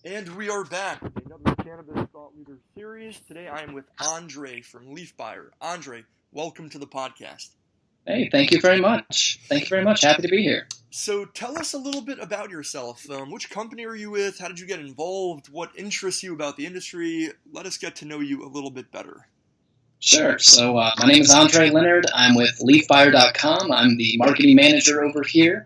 And we are back with another Cannabis Thought Leader series. Today I am with Andre from Leafbuyer. Andre, welcome to the podcast. Hey, thank you very much. Thank you very much. Happy to be here. So tell us a little bit about yourself. Which company are you with? How did you get involved? What interests you about the industry? Let us get to know you a little bit better. Sure. So my name is Andre Leonard. I'm with Leafbuyer.com. I'm the marketing manager over here.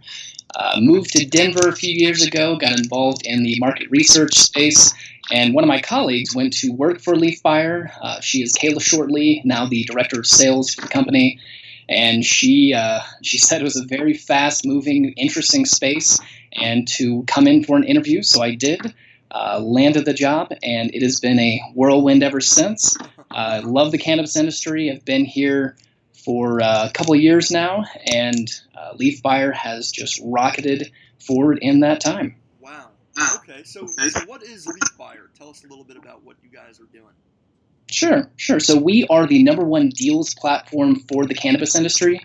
Moved to Denver a few years ago, got involved in the market research space, and one of my colleagues went to work for Leafbuyer. She is Kayla Shortley, now the director of sales for the company. And she said it was a very fast-moving, interesting space, and to come in for an interview. So I did, landed the job, and it has been a whirlwind ever since. I love the cannabis industry. I've been here for a couple of years now, and Leafbuyer has just rocketed forward in that time. Wow. Okay, so what is Leafbuyer? Tell us a little bit about what you guys are doing. Sure. So we are the number one deals platform for the cannabis industry.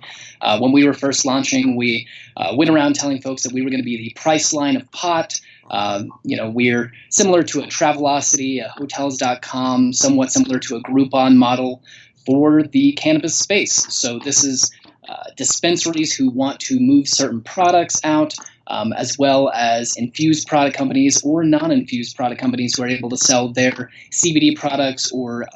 When we were first launching, we went around telling folks that we were going to be the price line of pot. We're similar to a Travelocity, a Hotels.com, somewhat similar to a Groupon model for the cannabis space. So this is dispensaries who want to move certain products out, as well as infused product companies or non-infused product companies who are able to sell their CBD products or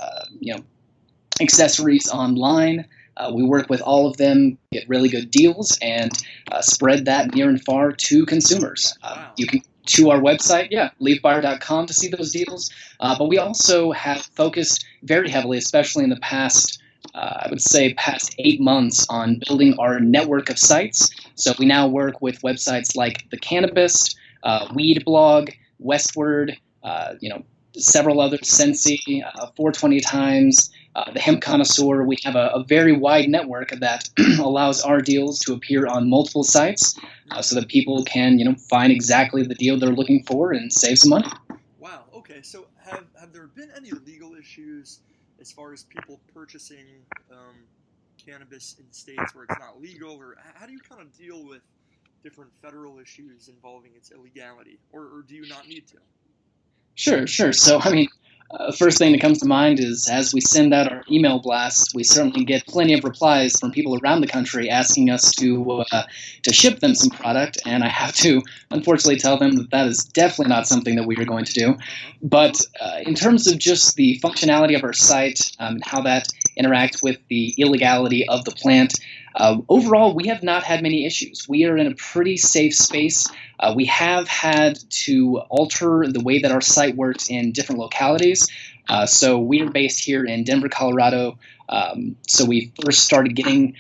accessories online. We work with all of them, get really good deals, and spread that near and far to consumers. Wow. You can to our website, leafbuyer.com to see those deals. But we also have focused very heavily, especially in the past, I would say, past 8 months on building our network of sites. So we now work with websites like the Cannabis, Weed Blog, Westward, several others, Sensi, 420 Times, the Hemp Connoisseur. We have a very wide network that allows our deals to appear on multiple sites, so that people can find exactly the deal they're looking for and save some money. Wow. Okay. So have there been any legal issues as far as people purchasing cannabis in states where it's not legal, or how do you kind of deal with different federal issues involving its illegality, or do you not need to? Sure. So, first thing that comes to mind is as we send out our email blasts, we certainly get plenty of replies from people around the country asking us to ship them some product, and I have to unfortunately tell them that that is definitely not something that we are going to do. But in terms of just the functionality of our site, how that interacts with the illegality of the plant, overall, we have not had many issues. We are in a pretty safe space. We have had to alter the way that our site works in different localities. So we are based here in Denver, Colorado. So we first started getting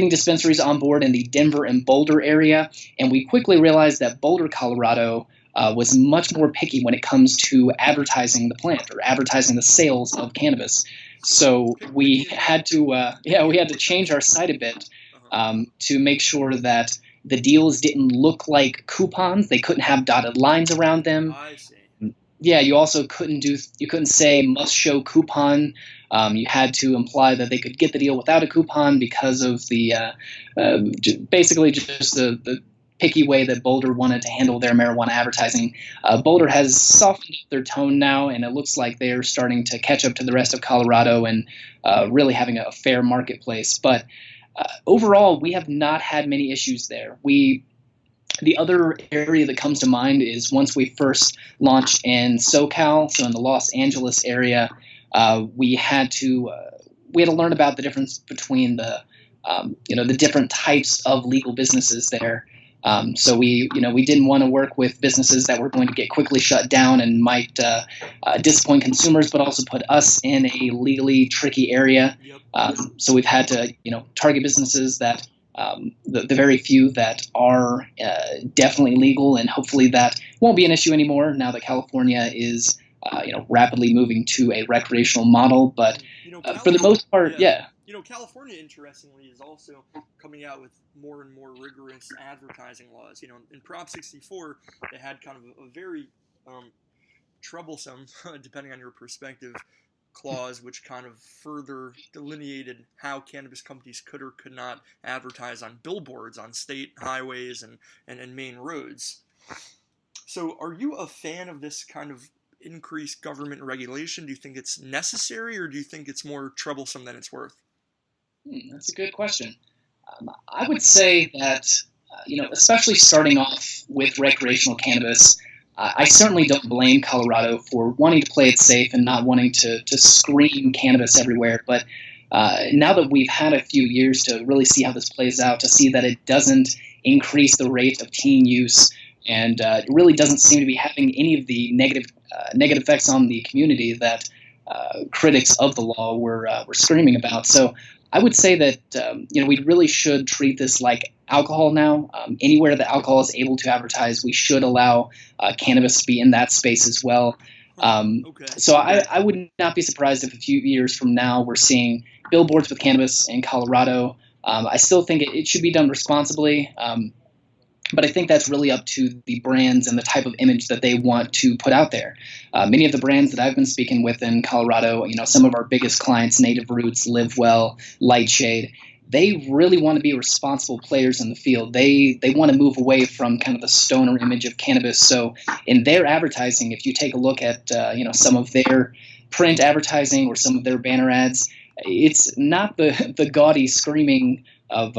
dispensaries on board in the Denver and Boulder area, and we quickly realized that Boulder, Colorado, was much more picky when it comes to advertising the plant or advertising the sales of cannabis. So we had to change our site a bit to make sure that the deals didn't look like coupons. They couldn't have dotted lines around them. I see. Yeah, you also couldn't say must show coupon. You had to imply that they could get the deal without a coupon because of the basically just the picky way that Boulder wanted to handle their marijuana advertising. Boulder has softened up their tone now, and it looks like they're starting to catch up to the rest of Colorado and really having a fair marketplace. But overall, we have not had many issues there. The other area that comes to mind is once we first launched in SoCal, so in the Los Angeles area, we had to learn about the difference between the different types of legal businesses there. So we didn't want to work with businesses that were going to get quickly shut down and might disappoint consumers, but also put us in a legally tricky area. Yep. So we've had to target businesses that the very few that are definitely legal, and hopefully that won't be an issue anymore now that California is rapidly moving to a recreational model. But for the most part, yeah. California, interestingly, is also coming out with more and more rigorous advertising laws. In Prop 64, they had kind of a very troublesome, depending on your perspective, clause which kind of further delineated how cannabis companies could or could not advertise on billboards on state highways and main roads. So, are you a fan of this kind of increased government regulation? Do you think it's necessary, or do you think it's more troublesome than it's worth? That's a good question. I would say that, especially starting off with recreational cannabis, I certainly don't blame Colorado for wanting to play it safe and not wanting to scream cannabis everywhere. But now that we've had a few years to really see how this plays out, to see that it doesn't increase the rate of teen use, and it really doesn't seem to be having any of the negative effects on the community that critics of the law were screaming about. So I would say that we really should treat this like alcohol now. Anywhere that alcohol is able to advertise, we should allow cannabis to be in that space as well. Okay. So I would not be surprised if a few years from now we're seeing billboards with cannabis in Colorado. I still think it should be done responsibly. But I think that's really up to the brands and the type of image that they want to put out there. Many of the brands that I've been speaking with in Colorado, some of our biggest clients, Native Roots, Live Well, Lightshade, they really want to be responsible players in the field. They want to move away from kind of the stoner image of cannabis. So in their advertising, if you take a look at some of their print advertising or some of their banner ads, it's not the gaudy screaming of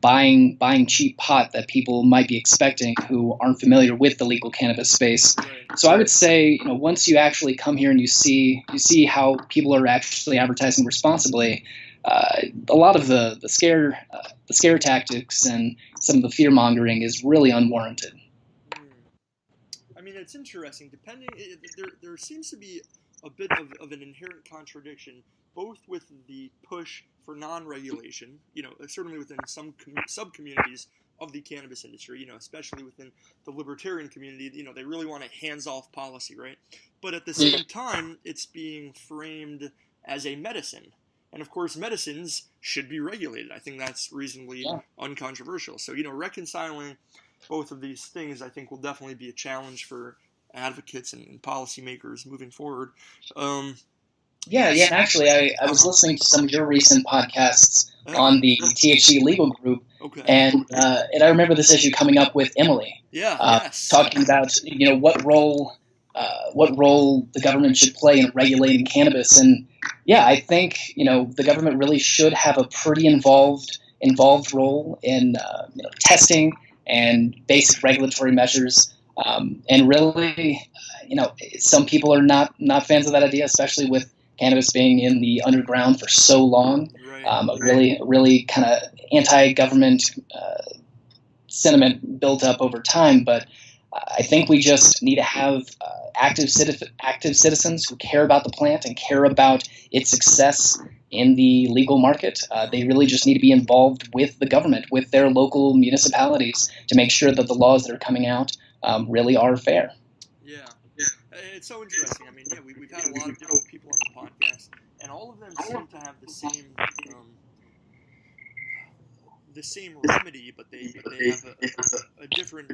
buying cheap pot that people might be expecting who aren't familiar with the legal cannabis space. So I would say once you actually come here and you see how people are actually advertising responsibly, a lot of the scare tactics and some of the fear mongering is really unwarranted. I mean, it's interesting. There seems to be a bit of an inherent contradiction, both with the push for non-regulation, certainly within some sub-communities of the cannabis industry, especially within the libertarian community, they really want a hands-off policy, right? But at the same time, it's being framed as a medicine. And of course, medicines should be regulated. I think that's reasonably uncontroversial. So, reconciling both of these things, I think, will definitely be a challenge for advocates and policymakers moving forward. Yeah. Actually, I was listening to some of your recent podcasts on the THC legal group, and I remember this issue coming up with Emily. Talking about what role the government should play in regulating cannabis, and I think the government really should have a pretty involved role in testing and basic regulatory measures, and really some people are not fans of that idea, especially with cannabis being in the underground for so long. Really kind of anti-government sentiment built up over time. But I think we just need to have active citizens who care about the plant and care about its success in the legal market. They really just need to be involved with the government, with their local municipalities, to make sure that the laws that are coming out really are fair. Yeah. It's so interesting. I mean, we've had a lot of different people on the podcast, and all of them seem to have the same remedy, but they have a different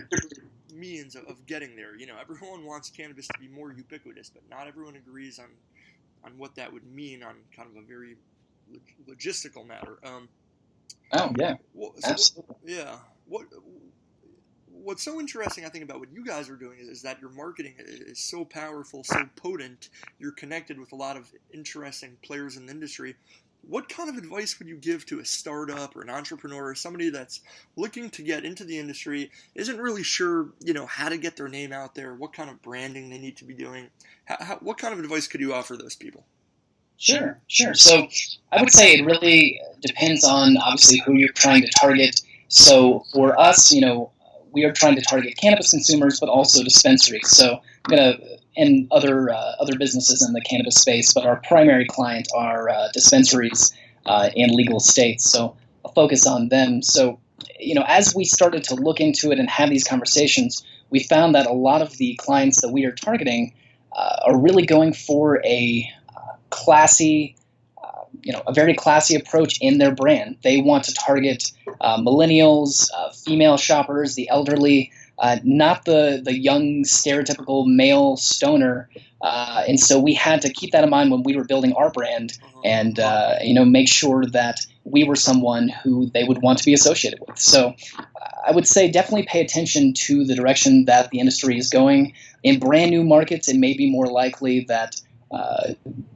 means of getting there. Everyone wants cannabis to be more ubiquitous, but not everyone agrees on what that would mean on kind of a very logistical matter. Absolutely. What's so interesting, I think, about what you guys are doing is that your marketing is so powerful, so potent. You're connected with a lot of interesting players in the industry. What kind of advice would you give to a startup or an entrepreneur or somebody that's looking to get into the industry, isn't really sure, how to get their name out there, what kind of branding they need to be doing? What kind of advice could you offer those people? Sure. So I would say it really depends on, obviously, who you're trying to target. So for us, we are trying to target cannabis consumers, but also dispensaries. So and other businesses in the cannabis space, but our primary client are dispensaries in legal states. So I'll focus on them. So, as we started to look into it and have these conversations, we found that a lot of the clients that we are targeting are really going for a classy, a very classy approach in their brand. They want to target millennials, female shoppers, the elderly, not the young stereotypical male stoner. And so we had to keep that in mind when we were building our brand, and make sure that we were someone who they would want to be associated with. So I would say definitely pay attention to the direction that the industry is going. In brand new markets, it may be more likely that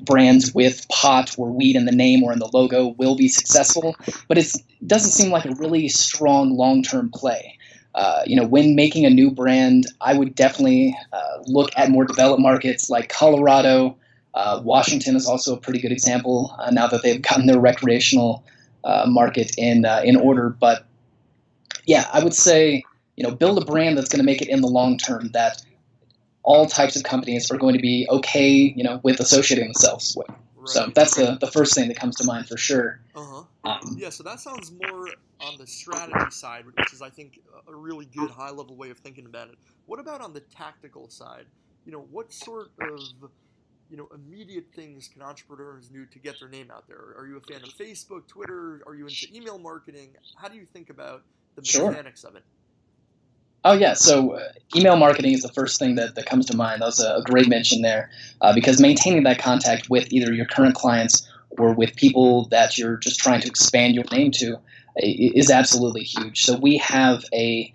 brands with pot or weed in the name or in the logo will be successful, but it doesn't seem like a really strong long-term play. When making a new brand, I would definitely look at more developed markets like Colorado. Washington is also a pretty good example now that they've gotten their recreational market in order. But yeah, I would say build a brand that's going to make it in the long term that all types of companies are going to be okay, with associating themselves with. Right. So that's the first thing that comes to mind for sure. Yeah, so that sounds more on the strategy side, which is, I think, a really good high-level way of thinking about it. What about on the tactical side? What sort of immediate things can entrepreneurs do to get their name out there? Are you a fan of Facebook, Twitter? Are you into email marketing? How do you think about the mechanics of it? Oh, yeah. So email marketing is the first thing that comes to mind. That was a great mention there, because maintaining that contact with either your current clients or with people that you're just trying to expand your name to is absolutely huge. So we have a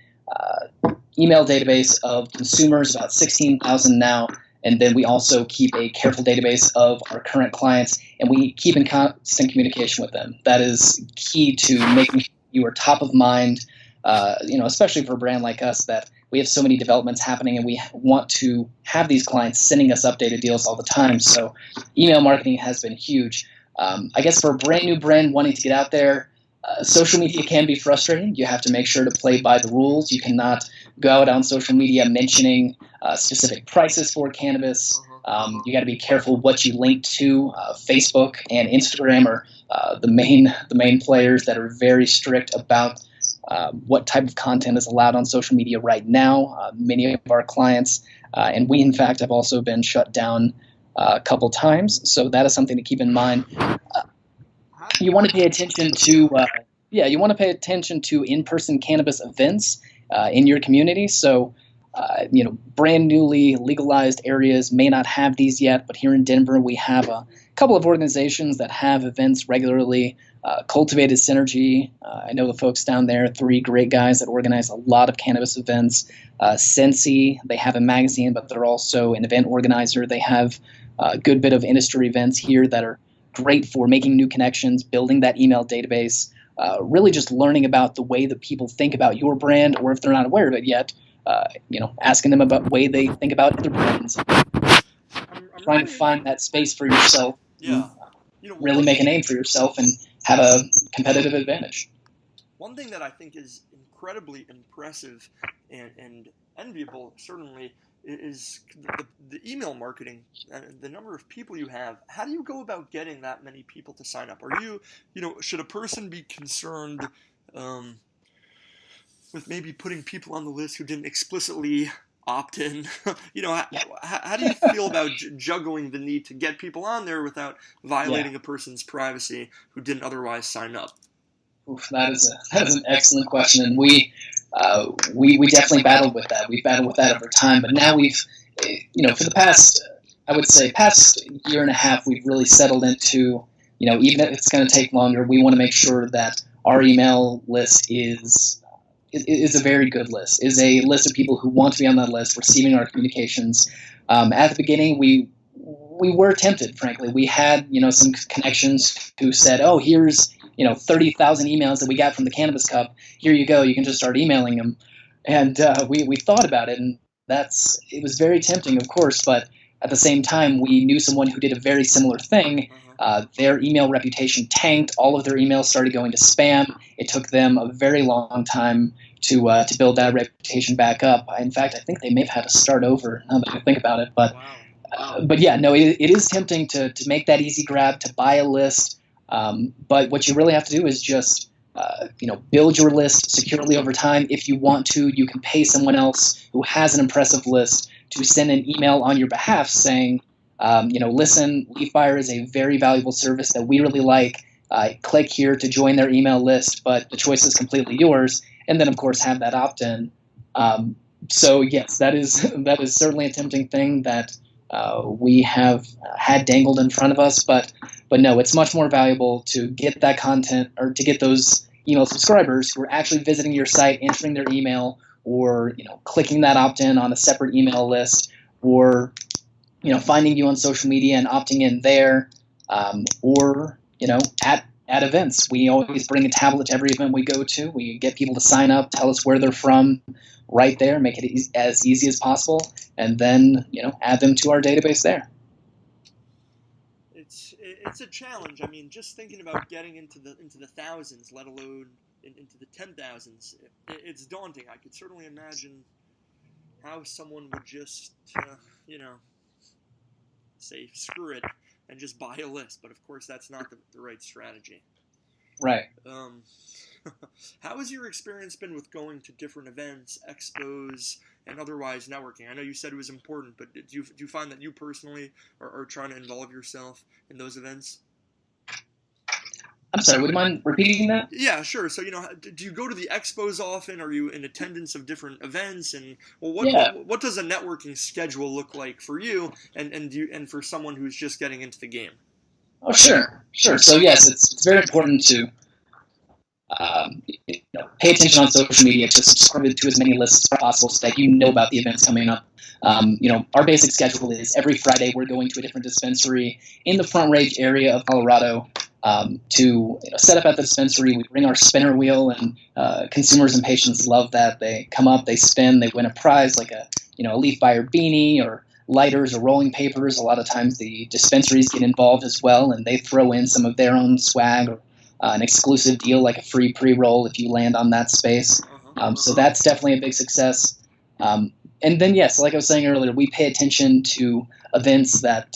email database of consumers, about 16,000 now, and then we also keep a careful database of our current clients, and we keep in constant communication with them. That is key to making sure you are top of mind, especially for a brand like us that we have so many developments happening and we want to have these clients sending us updated deals all the time. So email marketing has been huge. I guess for a brand new brand wanting to get out there, social media can be frustrating. You have to make sure to play by the rules. You cannot go out on social media mentioning specific prices for cannabis. You got to be careful what you link to. Facebook and Instagram are the main players that are very strict about what type of content is allowed on social media right now. Many of our clients, and we in fact have also been shut down a couple times, so that is something to keep in mind. You want to pay attention to in-person cannabis events in your community. So, brand newly legalized areas may not have these yet, but here in Denver we have a couple of organizations that have events regularly. Cultivated Synergy, I know the folks down there, 3 great guys that organize a lot of cannabis events. Sensi, they have a magazine, but they're also an event organizer. They have a good bit of industry events here that are great for making new connections, building that email database, really just learning about the way that people think about your brand, or if they're not aware of it yet, asking them about the way they think about other brands. Trying to find that space for yourself. Yeah. Really make a name for yourself and have a competitive advantage. One thing that I think is incredibly impressive and enviable, certainly, is the email marketing, the number of people you have. How do you go about getting that many people to sign up? Are you, should a person be concerned with maybe putting people on the list who didn't explicitly opt in? How do you feel about juggling the need to get people on there without violating a person's privacy who didn't otherwise sign up? Oof, that is an excellent question, and we definitely battled with that. We've battled with that over time, but now we've, for the past year and a half, we've really settled into, even if it's going to take longer, we want to make sure that our email list is a very good list, is a list of people who want to be on that list, receiving our communications. At the beginning, we were tempted, frankly. We had, some connections who said, oh, here's, 30,000 emails that we got from the Cannabis Cup. Here you go. You can just start emailing them. And we thought about it, and it was very tempting, of course, but at the same time, we knew someone who did a very similar thing. Their email reputation tanked. All of their emails started going to spam. It took them a very long time to build that reputation back up. In fact, I think they may have had to start over now that I think about it. But yeah, no, it is tempting to make that easy grab, to buy a list. But what you really have to do is just build your list securely over time. If you want to, you can pay someone else who has an impressive list to send an email on your behalf saying, listen, Leafbuyer is a very valuable service that we really like. Click here to join their email list, but the choice is completely yours. And then, of course, have that opt-in. So, yes, that is certainly a tempting thing that we have had dangled in front of us. But no, it's much more valuable to get that content, or to get those email subscribers who are actually visiting your site, entering their email, or clicking that opt-in on a separate email list, or finding you on social media and opting in there, or at events. We always bring a tablet to every event we go to. We get people to sign up, tell us where they're from, right there, make it as easy as possible, and then add them to our database there. It's a challenge. I mean, just thinking about getting into the thousands, let alone into the 10,000s, it's daunting. I could certainly imagine how someone would just say screw it and just buy a list. But of course, that's not the right strategy. Right. How has your experience been with going to different events, expos, and otherwise networking? I know you said it was important, but do you find that you personally are trying to involve yourself in those events? I'm sorry, would you mind repeating that? Yeah, sure. So, do you go to the expos often? Are you in attendance of different events? And what does a networking schedule look like for you and for someone who's just getting into the game? Oh, sure. So yes, it's very important to pay attention on social media, to subscribe to as many lists as possible so that you know about the events coming up. Our basic schedule is every Friday we're going to a different dispensary in the Front Range area of Colorado to set up at the dispensary. We bring our spinner wheel, and consumers and patients love that. They come up, they spin, they win a prize like a Leafbuyer beanie or lighters or rolling papers. A lot of times the dispensaries get involved as well, and they throw in some of their own swag or an exclusive deal like a free pre-roll if you land on that space. So that's definitely a big success. And then, yes, like I was saying earlier, we pay attention to events that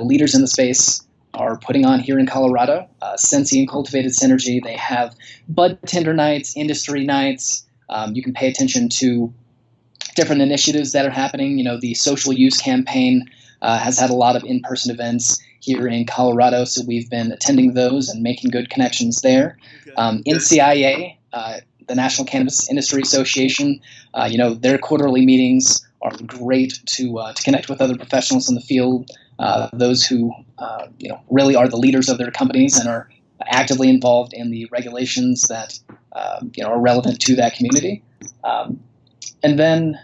leaders in the space are putting on here in Colorado. Sensi and Cultivated Synergy, they have bud tender nights, industry nights. You can pay attention to different initiatives that are happening. The social use campaign has had a lot of in-person events here in Colorado, so we've been attending those and making good connections there. Okay. NCIA, the National Cannabis Industry Association, their quarterly meetings are great to connect with other professionals in the field, those who really are the leaders of their companies and are actively involved in the regulations that are relevant to that community. And then,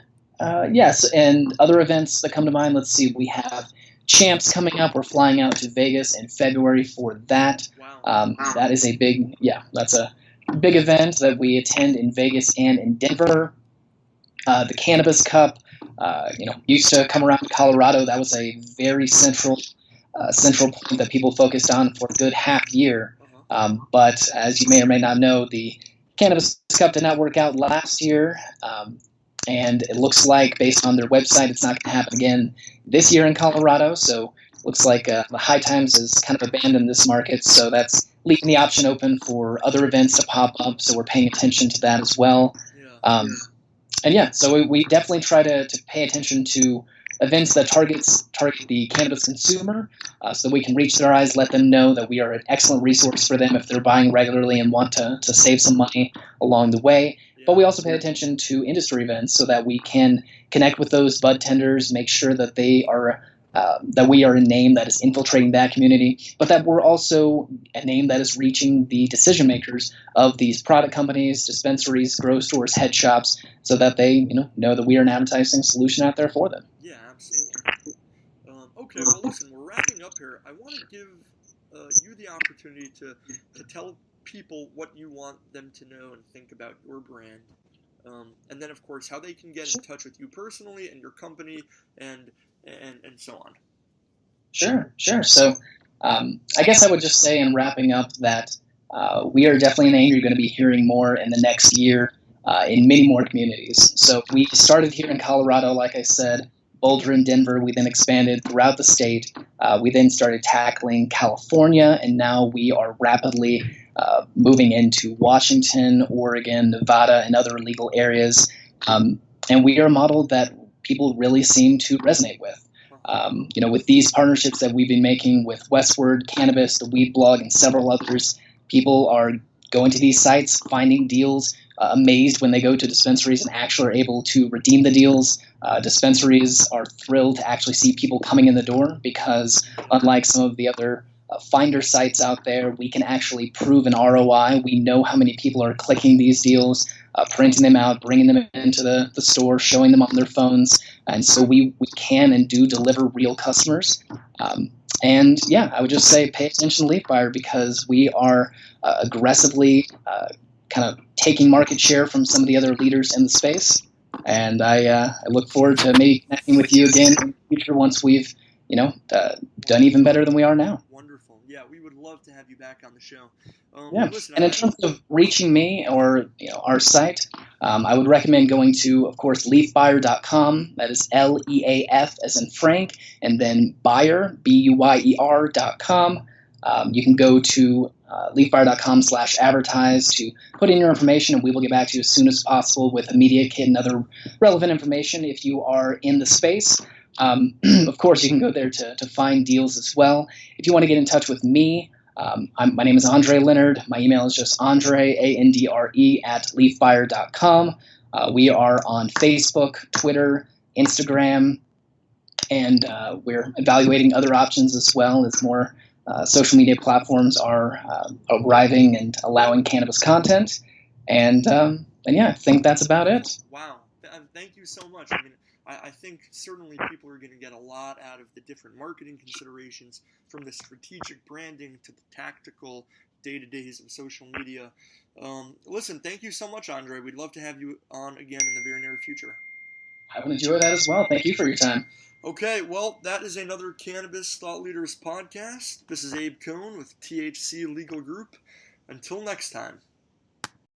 yes, and other events that come to mind. Let's see, we have Champs coming up. We're flying out to Vegas in February for that. Wow. That is that's a big event that we attend in Vegas and in Denver. The Cannabis Cup, used to come around to Colorado. That was a very central point that people focused on for a good half year. But as you may or may not know, the Cannabis Cup did not work out last year. And it looks like, based on their website, it's not going to happen again this year in Colorado. So it looks like the High Times has kind of abandoned this market. So that's leaving the option open for other events to pop up. So we're paying attention to that as well. So we definitely try to pay attention to events that target the cannabis consumer, so that we can reach their eyes, let them know that we are an excellent resource for them if they're buying regularly and want to save some money along the way. But we also pay attention to industry events so that we can connect with those bud tenders, make sure that they are that we are a name that is infiltrating that community, but that we're also a name that is reaching the decision makers of these product companies, dispensaries, grow stores, head shops, so that they know that we are an advertising solution out there for them. Yeah, absolutely. Okay, well, listen, we're wrapping up here. I want to give you the opportunity to tell people what you want them to know and think about your brand, and then of course how they can get in touch with you personally and your company and so on. Sure. So I guess I would just say in wrapping up that we are definitely a name you're going to be hearing more in the next year in many more communities. So we started here in Colorado, like I said, Boulder and Denver. We then expanded throughout the state. We then started tackling California, and now we are rapidly moving into Washington, Oregon, Nevada, and other legal areas. And we are a model that people really seem to resonate with. With these partnerships that we've been making with Westward, Cannabis, the Weed Blog, and several others, people are going to these sites, finding deals, amazed when they go to dispensaries and actually are able to redeem the deals. Dispensaries are thrilled to actually see people coming in the door because, unlike some of the other finder sites out there. We can actually prove an ROI. We know how many people are clicking these deals, printing them out, bringing them into the store, showing them on their phones. And so we can and do deliver real customers. And yeah, I would just say pay attention to Leafbuyer, because we are aggressively kind of taking market share from some of the other leaders in the space. And I look forward to maybe connecting with you again in the future once we've done even better than we are now. Wonderful. Yeah, we would love to have you back on the show. Yeah, listen, and in terms of reaching me or our site, I would recommend going to, of course, leafbuyer.com. That is LEAF as in Frank, and then buyer, BUYER.com. You can go to leafbuyer.com/advertise to put in your information, and we will get back to you as soon as possible with immediate kit and other relevant information if you are in the space. Of course, you can go there to find deals as well. If you want to get in touch with me, my name is Andre Leonard. My email is just Andre, ANDRE, @leafbuyer.com. We are on Facebook, Twitter, Instagram, and we're evaluating other options as well as more social media platforms are arriving and allowing cannabis content. And yeah, I think that's about it. Wow. Thank you so much. I mean, I think certainly people are going to get a lot out of the different marketing considerations, from the strategic branding to the tactical day-to-days of social media. Listen, thank you so much, Andre. We'd love to have you on again in the very near future. I would enjoy that as well. Thank you for your time. Okay, well, that is another Cannabis Thought Leaders podcast. This is Abe Cohn with THC Legal Group. Until next time.